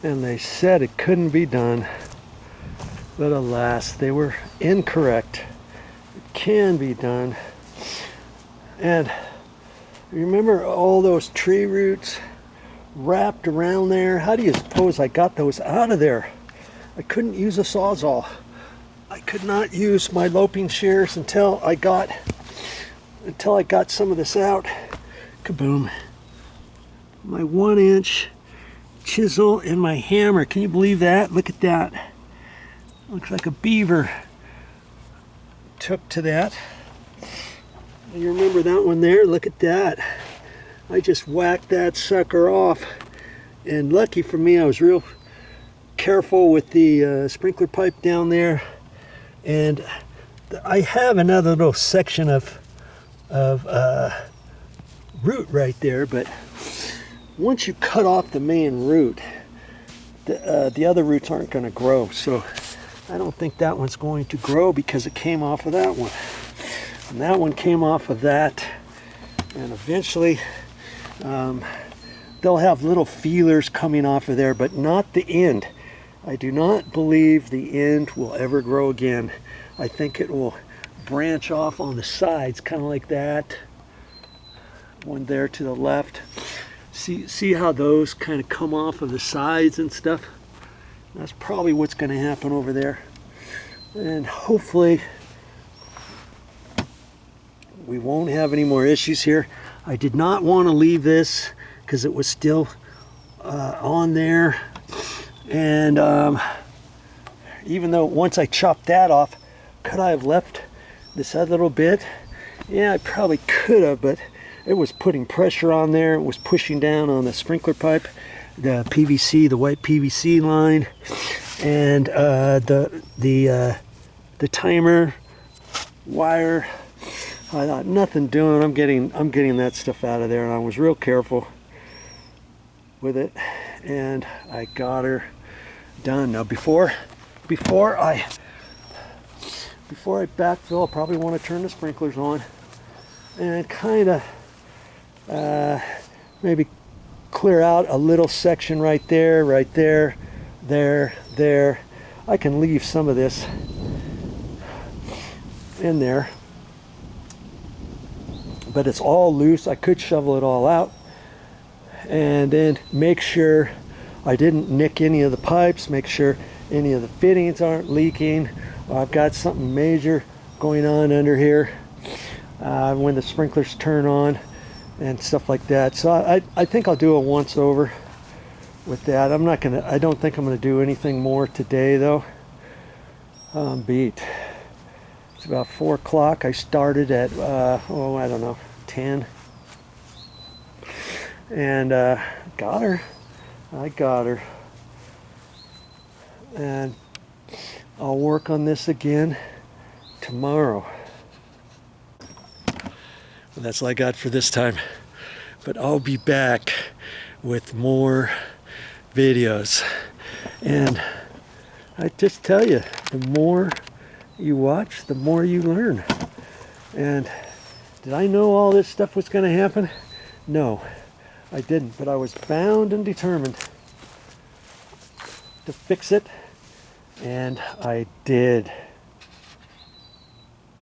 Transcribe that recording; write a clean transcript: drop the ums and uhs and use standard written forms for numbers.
and they said it couldn't be done. But alas, they were incorrect. It can be done. And remember all those tree roots wrapped around there? How do you suppose I got those out of there? I couldn't use a Sawzall. I could not use my loping shears until I got some of this out. Kaboom. My 1-inch chisel and my hammer. Can you believe that? Look at that. Looks like a beaver took to that. You remember that one there? Look at that. I just whacked that sucker off. And lucky for me, I was real careful with the sprinkler pipe down there. And I have another little section of root right there, but once you cut off the main root, the other roots aren't going to grow. So I don't think that one's going to grow because it came off of that one. And that one came off of that. And eventually they'll have little feelers coming off of there, but not the end. I do not believe the end will ever grow again. I think it will branch off on the sides, kind of like that. One there to the left. See how those kind of come off of the sides and stuff? That's probably what's going to happen over there. And hopefully we won't have any more issues here. I did not want to leave this because it was still on there. And even though once I chopped that off, could I have left this other little bit? Yeah, I probably could have, but it was putting pressure on there. It was pushing down on the sprinkler pipe, the PVC, the white PVC line, and the timer wire. I thought nothing doing. I'm getting that stuff out of there, and I was real careful with it, and I got her done. Now before I backfill, I'll probably want to turn the sprinklers on and kind of maybe clear out a little section right there, there. I can leave some of this in there, but it's all loose. I could shovel it all out and then make sure I didn't nick any of the pipes, make sure any of the fittings aren't leaking. I've got something major going on under here when the sprinklers turn on and stuff like that. So I think I'll do a once over with that. I don't think I'm gonna do anything more today though. I'm beat. It's about 4 o'clock. I started at I don't know, 10, and got her. I got her, and I'll work on this again tomorrow. Well, that's all I got for this time, but I'll be back with more videos. And I just tell you, the more you watch, the more you learn. And did I know all this stuff was going to happen? No, I didn't, but I was bound and determined to fix it, and I did.